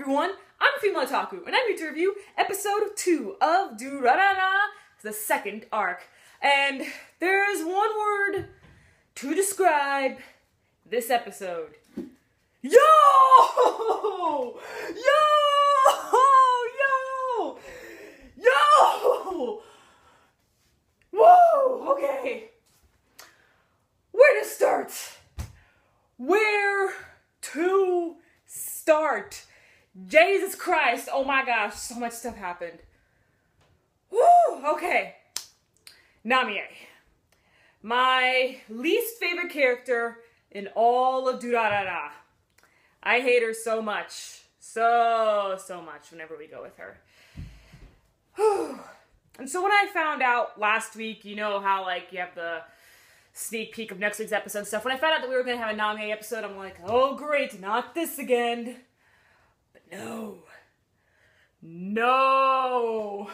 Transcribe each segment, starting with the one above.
everyone, I'm a female otaku, and I'm here to review episode 2 of Durarara, the second arc. And there's one word to describe this episode. Yo! Yo! Yo! Yo! Whoa! Okay. Where to start? Where to start? Jesus Christ, oh my gosh, so much stuff happened. Woo, okay. Namie. My least favorite character in all of Durarara. I hate her so much. So much whenever we go with her. Whew. And so when I found out last week, you know how like you have the sneak peek of next week's episode and stuff. When I found out that we were going to have a Namie episode, I'm like, oh great, not this again. No. Yo!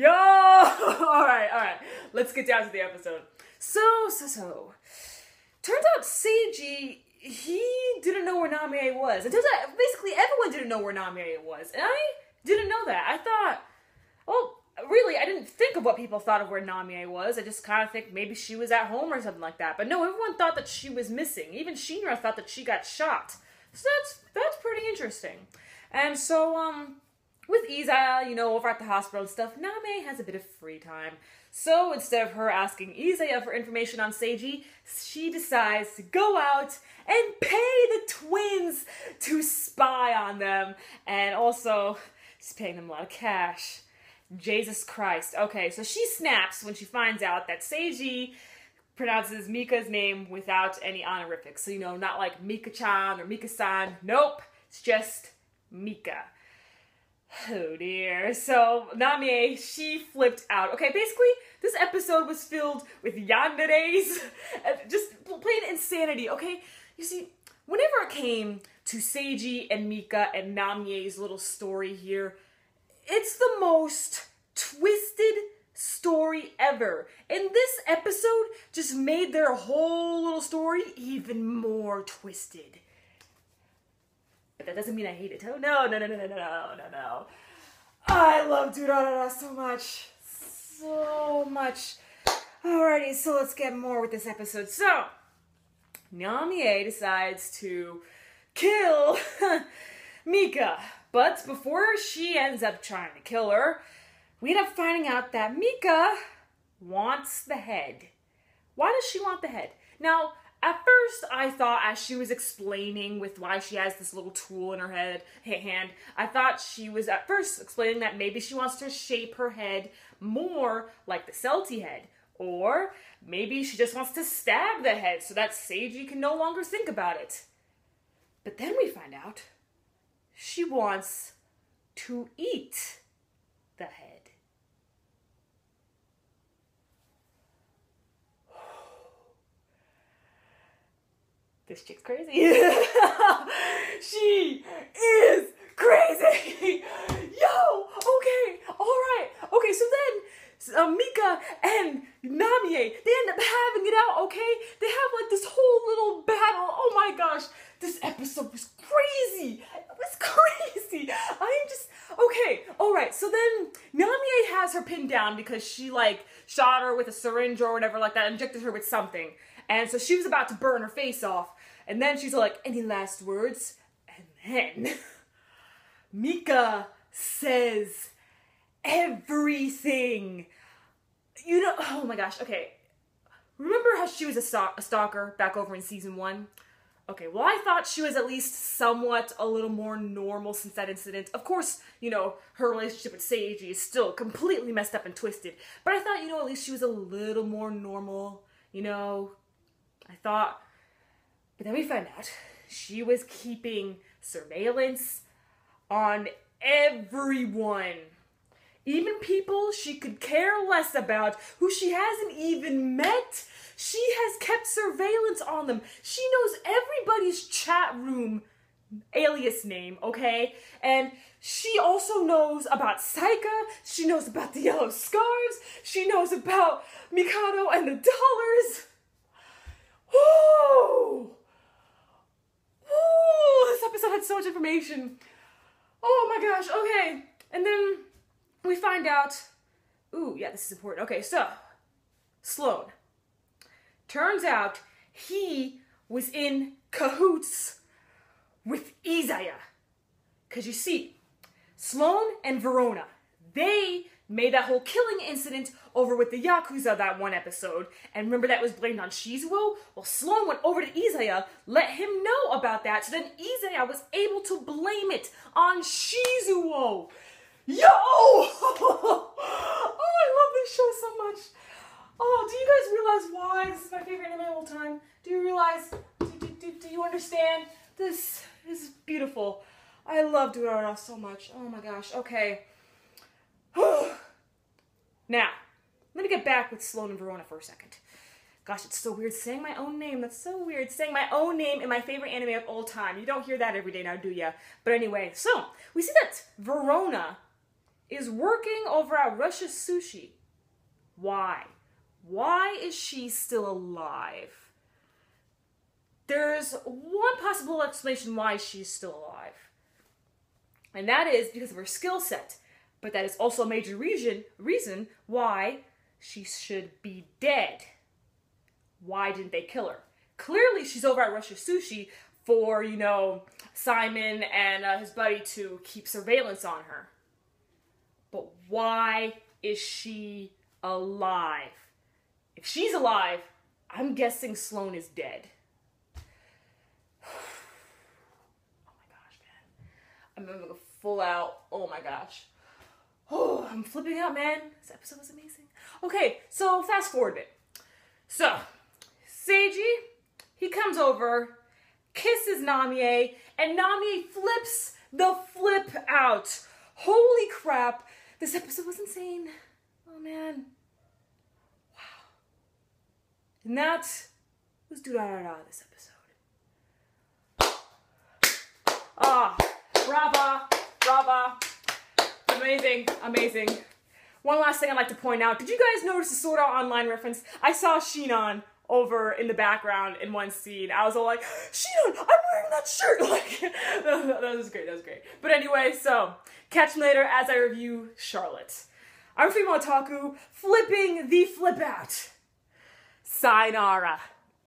Alright. Let's get down to the episode. So. Turns out Seiji, he didn't know where Namie was. It turns out basically everyone didn't know where Namie was. And I didn't know that. I thought, well, really, I didn't think of what people thought of where Namie was. I just kind of think maybe she was at home or something like that. But no, everyone thought that she was missing. Even Shinra thought that she got shot. So that's pretty interesting. And so, with Izaya, you know, over at the hospital and stuff, Namie has a bit of free time. So instead of her asking Izaya for information on Seiji, she decides to go out and pay the twins to spy on them. And also, she's paying them a lot of cash. Jesus Christ. Okay, so she snaps when she finds out that Seiji pronounces Mika's name without any honorifics. So, you know, not like Mika-chan or Mika-san. Nope, it's just Mika. Oh dear. So, Namie, she flipped out. Okay, basically, this episode was filled with yanderes. Just plain insanity, okay? You see, whenever it came to Seiji and Mika and Namie's little story here, it's the most twisted story ever. And this episode just made their whole little story even more twisted. But that doesn't mean I hate it. Oh, no. I love Durarara so much. So much. Alrighty, so let's get more with this episode. So, Namie decides to kill Mika. But before she ends up trying to kill her, we end up finding out that Mika wants the head. Why does she want the head? Now, at first, I thought as she was explaining with why she has this little tool in her hand, I thought she was at first explaining that maybe she wants to shape her head more like the Celti head. Or maybe she just wants to stab the head so that Seiji can no longer think about it. But then we find out she wants to eat the head. This chick's crazy. She is crazy. Yo, okay, all right. Okay, so then Mika and Namie, they end up having it out, okay? They have like this whole little battle. Oh my gosh, this episode was crazy. It was crazy. I'm just, okay, all right. So then Namie has her pinned down because she like shot her with a syringe or whatever like that, injected her with something. And so she was about to burn her face off. And then she's like, any last words? And then Mika says everything. You know, oh my gosh, okay. Remember how she was a stalker back over in season 1? Okay, well, I thought she was at least somewhat a little more normal since that incident. Of course, you know, her relationship with Seiji is still completely messed up and twisted. But I thought, you know, at least she was a little more normal, you know. I thought, but then we found out she was keeping surveillance on everyone. Even people she could care less about, who she hasn't even met. She has kept surveillance on them. She knows everybody's chat room alias name, okay? And she also knows about Saika. She knows about the yellow scarves. She knows about Mikado and the dollars. Woo! Oh, this episode had so much information. Oh my gosh, okay. And then we find out, ooh, yeah, this is important. Okay, so, Sloane. Turns out he was in cahoots with Isaiah. Because you see, Sloane and Verona, they made that whole killing incident over with the Yakuza that one episode. And remember that was blamed on Shizuo? Well, Sloane went over to Isaiah, let him know about that, so then Isaiah was able to blame it on Shizuo. Yo! Oh, I love this show so much. Oh, do you guys realize why this is my favorite anime of all time? Do you realize? Do you understand? This is beautiful. I love Durarara so much. Oh my gosh. Okay. Now, let me get back with Sloane and Verona for a second. Gosh, it's so weird saying my own name. That's so weird. Saying my own name in my favorite anime of all time. You don't hear that every day now, do ya? But anyway, so, we see that Verona is working over at Russia's Sushi. Why? Why is she still alive? There's one possible explanation why she's still alive. And that is because of her skill set. But that is also a major reason why she should be dead. Why didn't they kill her? Clearly she's over at Russia's Sushi for, you know, Simon and his buddy to keep surveillance on her. But why is she alive? If she's alive, I'm guessing Sloane is dead. Oh my gosh, man. I'm gonna go full out. Oh my gosh. Oh, I'm flipping out, man. This episode was amazing. Okay, so fast forward a bit. So, Seiji, he comes over, kisses Namie, and Namie flips the flip out. Holy crap. This episode was insane. Oh, man. Wow. And that was Durarara this episode. Ah, brava, brava. Amazing, amazing. One last thing I'd like to point out. Did you guys notice the Sword Art Online reference? I saw Shinon over in the background in one scene. I was all like, Shinon, I'm wearing that shirt! Like, that was great, that was great. But anyway, so, catch me later as I review Charlotte. I'm Female Otaku, flipping the flip out. Sayonara.